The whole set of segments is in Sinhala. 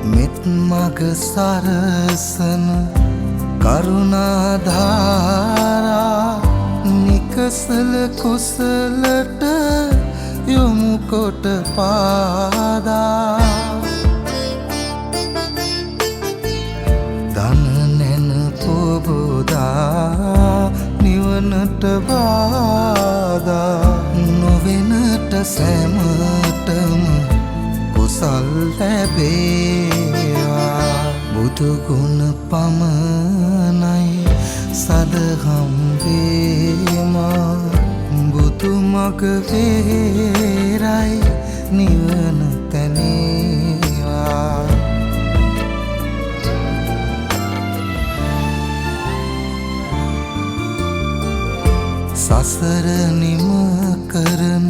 මෙත් මග සරසන කරුණාධාරා නිකසල කුසලට යොමු කොට පාදා දන නැන පොබෝදා නිවනට බාධා නොවෙනට සැමටම කුසල් ලැබේවා බුදුගුණ පමණයි සදහම් වේමා බුදු මග වේරයි නිවන තැනේවා සසර නිම කරන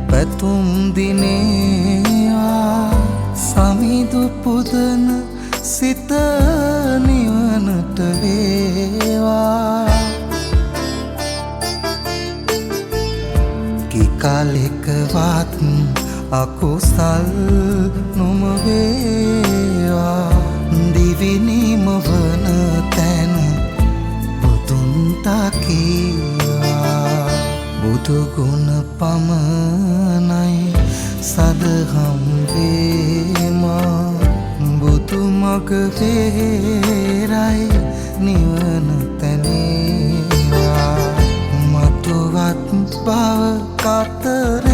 පැතුම් දිනේවා සමිදු පුදන සිත නිවනට වේවා කිකලෙකවත් අකුසල් නොම වේවා දිවිනිම වන තැන බුදුන් තකීවා බුදුගුණ පමණයි සදහම් වේමා බුදු මග වේරයි නිවන තැනේවා මතුවත් බව කතර